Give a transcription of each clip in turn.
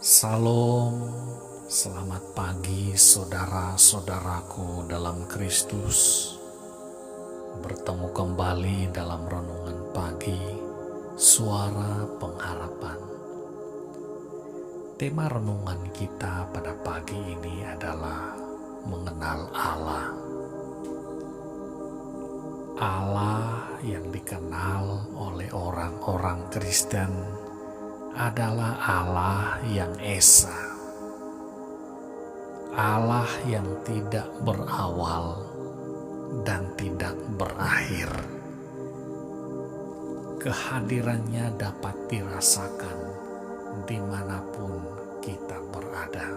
Salam, selamat pagi saudara-saudaraku dalam Kristus. Bertemu kembali dalam renungan pagi, suara pengharapan. Tema renungan kita pada pagi ini adalah mengenal Allah. Allah yang dikenal oleh orang-orang Kristen adalah Allah yang esa, Allah yang tidak berawal dan tidak berakhir. Kehadirannya dapat dirasakan dimanapun kita berada.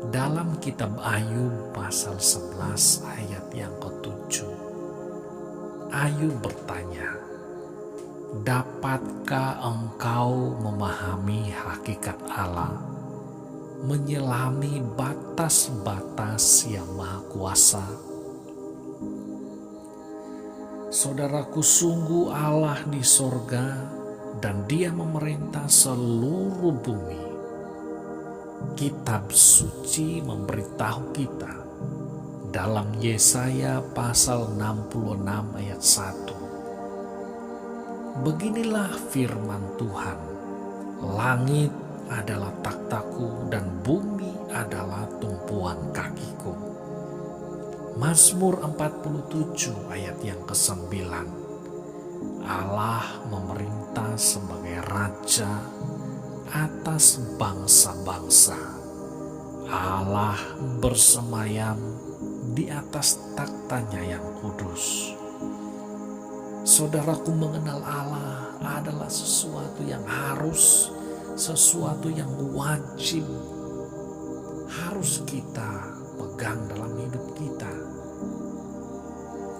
Dalam kitab Ayub pasal 11 ayat yang ke-7, Ayub bertanya, "Dapatkah engkau memahami hakikat Allah, menyelami batas-batas yang maha kuasa?" Saudaraku, sungguh Allah di sorga dan Dia memerintah seluruh bumi. Kitab suci memberitahu kita dalam Yesaya pasal 66 ayat 1. Beginilah firman Tuhan, "Langit adalah takhtaku dan bumi adalah tumpuan kakiku." Mazmur 47 ayat yang ke-9. Allah memerintah sebagai Raja atas bangsa-bangsa. Allah bersemayam di atas taktanya yang kudus. Saudaraku, mengenal Allah adalah sesuatu yang harus, sesuatu yang wajib, harus kita pegang dalam hidup kita.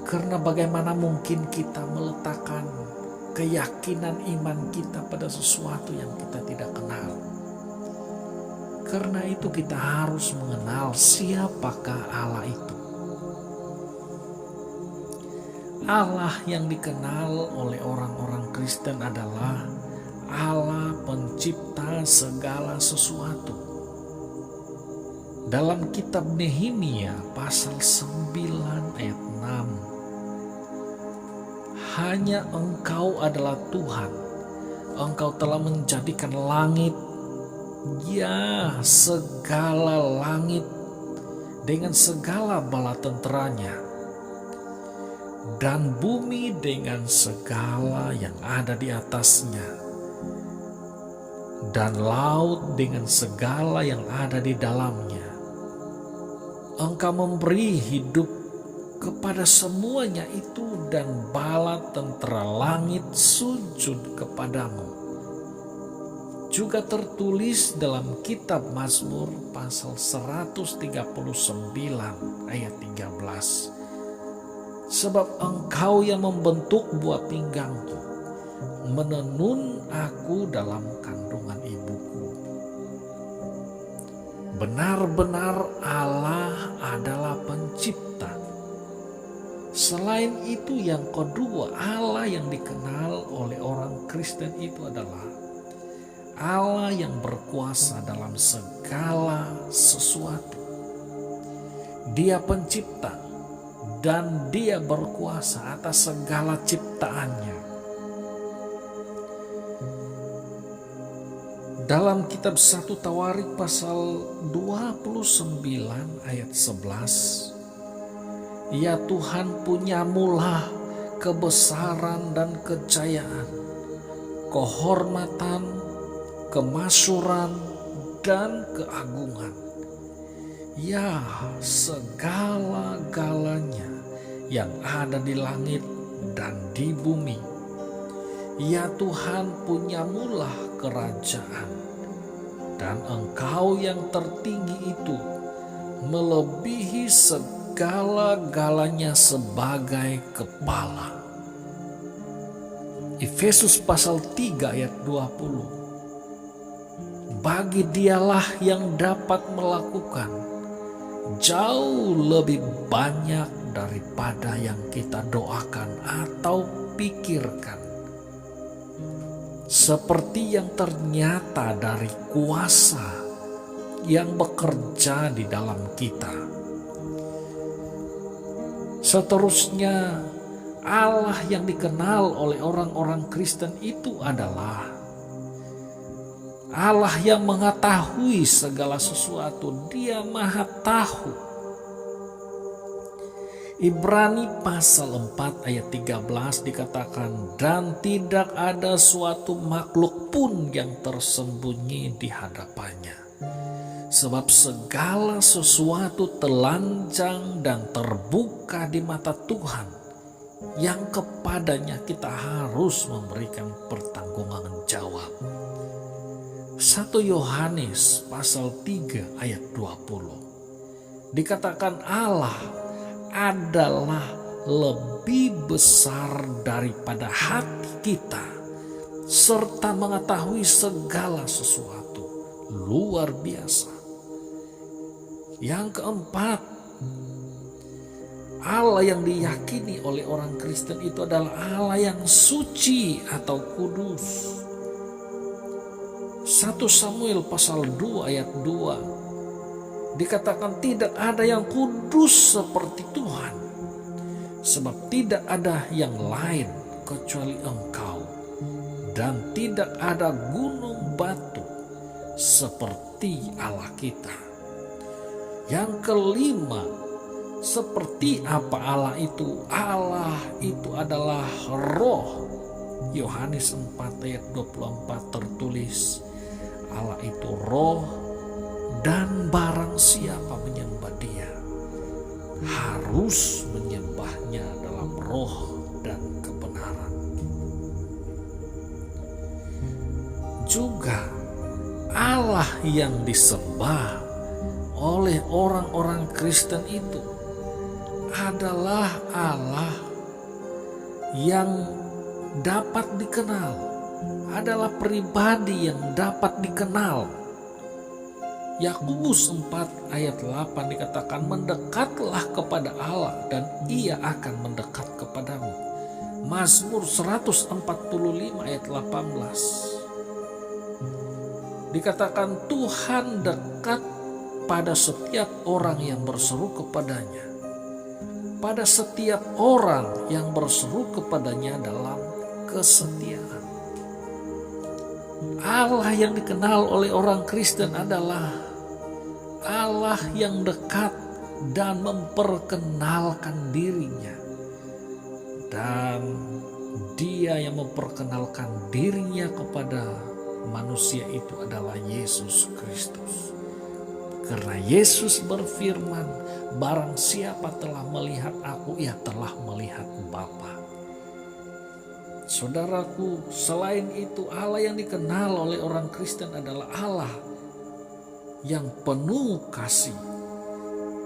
Karena bagaimana mungkin kita meletakkan keyakinan iman kita pada sesuatu yang kita tidak kenal. Karena itu kita harus mengenal siapakah Allah itu. Allah yang dikenal oleh orang-orang Kristen adalah Allah pencipta segala sesuatu. Dalam kitab Nehemia pasal 9 ayat 6, "Hanya Engkau adalah Tuhan, Engkau telah menjadikan langit, ya segala langit dengan segala bala tenteranya, dan bumi dengan segala yang ada di atasnya, dan laut dengan segala yang ada di dalamnya. Engkau memberi hidup kepada semuanya itu, dan bala tentera langit sujud kepadamu." Juga tertulis dalam kitab Mazmur pasal 139 ayat 13. "Sebab Engkau yang membentuk buah pinggangku, menenun aku dalam kandungan ibuku." Benar-benar Allah adalah pencipta. Selain itu, yang kedua, Allah yang dikenal oleh orang Kristen itu adalah Allah yang berkuasa dalam segala sesuatu. Dia pencipta dan Dia berkuasa atas segala ciptaannya. Dalam kitab 1 Tawarik pasal 29 ayat 11, "Ya Tuhan, punyamulah kebesaran dan kejayaan, kehormatan, kemasyuran, dan keagungan. Ya, segala-galanya yang ada di langit dan di bumi. Ya Tuhan, punyamulah kerajaan, dan Engkau yang tertinggi itu melebihi segala-galanya sebagai kepala." Efesus pasal 3 ayat 20. "Bagi Dialah yang dapat melakukan jauh lebih banyak daripada yang kita doakan atau pikirkan, seperti yang ternyata dari kuasa yang bekerja di dalam kita. Seterusnya, Allah yang dikenal oleh orang-orang Kristen itu adalah Allah yang mengetahui segala sesuatu. Dia Maha Tahu. Ibrani pasal 4 ayat 13 dikatakan, dan tidak ada suatu makhluk pun yang tersembunyi di hadapannya. Sebab segala sesuatu telanjang dan terbuka di mata Tuhan, yang kepadanya kita harus memberikan pertanggungan jawab. 1 Yohanes pasal 3 ayat 20 dikatakan Allah adalah lebih besar daripada hati kita, serta mengetahui segala sesuatu. Luar biasa. Yang keempat, Allah yang diyakini oleh orang Kristen itu adalah Allah yang suci atau kudus. 1 Samuel pasal 2 ayat 2 dikatakan tidak ada yang kudus seperti Tuhan, sebab tidak ada yang lain kecuali Engkau, dan tidak ada gunung batu seperti Allah kita. Yang kelima, seperti apa Allah itu? Allah itu adalah roh. Yohanes 4 ayat 24 tertulis, Allah itu roh, dan barang siapa menyembah Dia harus menyembahnya dalam roh dan kebenaran. Juga Allah yang disembah oleh orang-orang Kristen itu adalah Allah yang dapat dikenal, adalah pribadi yang dapat dikenal. Yakobus 4 ayat 8 dikatakan, mendekatlah kepada Allah dan Ia akan mendekat kepadamu. Mazmur 145 ayat 18 dikatakan Tuhan dekat pada setiap orang yang berseru kepadanya, pada setiap orang yang berseru kepadanya dalam kesetiaan. Allah yang dikenal oleh orang Kristen adalah Allah yang dekat dan memperkenalkan dirinya, dan Dia yang memperkenalkan dirinya kepada manusia itu adalah Yesus Kristus. Karena Yesus berfirman, barang siapa telah melihat aku, ia telah melihat Bapa. Saudaraku, selain itu Allah yang dikenal oleh orang Kristen adalah Allah yang penuh kasih.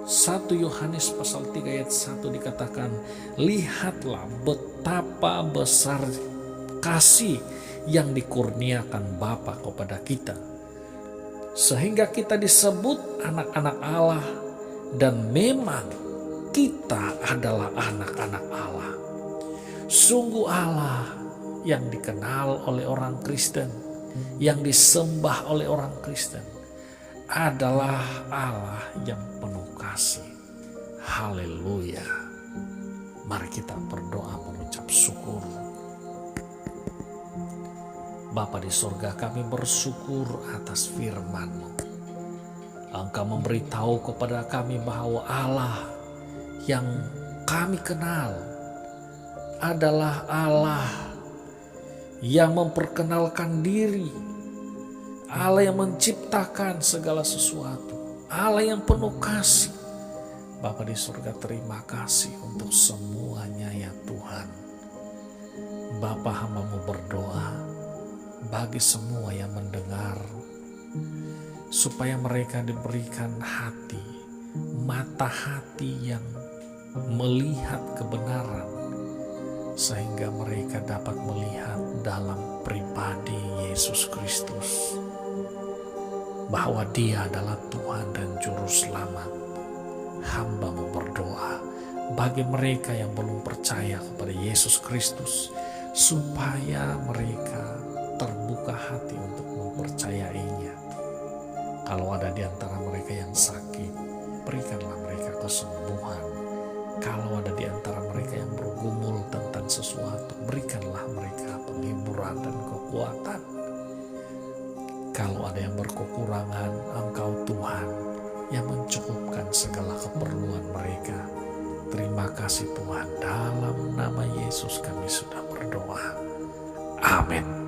1 Yohanes pasal 3 ayat 1 dikatakan, lihatlah betapa besar kasih yang dikurniakan Bapa kepada kita, sehingga kita disebut anak-anak Allah, dan memang kita adalah anak-anak Allah. Sungguh Allah yang dikenal oleh orang Kristen, yang disembah oleh orang Kristen adalah Allah yang penuh kasih. Haleluya. Mari kita berdoa mengucap syukur. Bapa di surga, kami bersyukur atas firman-Mu. Engkau memberitahu kepada kami bahwa Allah yang kami kenal adalah Allah yang memperkenalkan diri, Allah yang menciptakan segala sesuatu, Allah yang penuh kasih. Bapa di surga, terima kasih untuk semuanya ya Tuhan. Bapa, hamba-Mu berdoa bagi semua yang mendengar, supaya mereka diberikan hati, mata hati yang melihat kebenaran, sehingga mereka dapat melihat dalam pribadi Yesus Kristus bahwa Dia adalah Tuhan dan Juru Selamat. Hamba-Mu berdoa bagi mereka yang belum percaya kepada Yesus Kristus, supaya mereka hati untuk mempercayainya. Kalau ada di antara mereka yang sakit, berikanlah mereka kesembuhan. Kalau ada di antara mereka yang bergumul tentang sesuatu, berikanlah mereka penghiburan dan kekuatan. Kalau ada yang berkekurangan, Engkau Tuhan yang mencukupkan segala keperluan mereka. Terima kasih Tuhan, dalam nama Yesus kami sudah berdoa. Amin.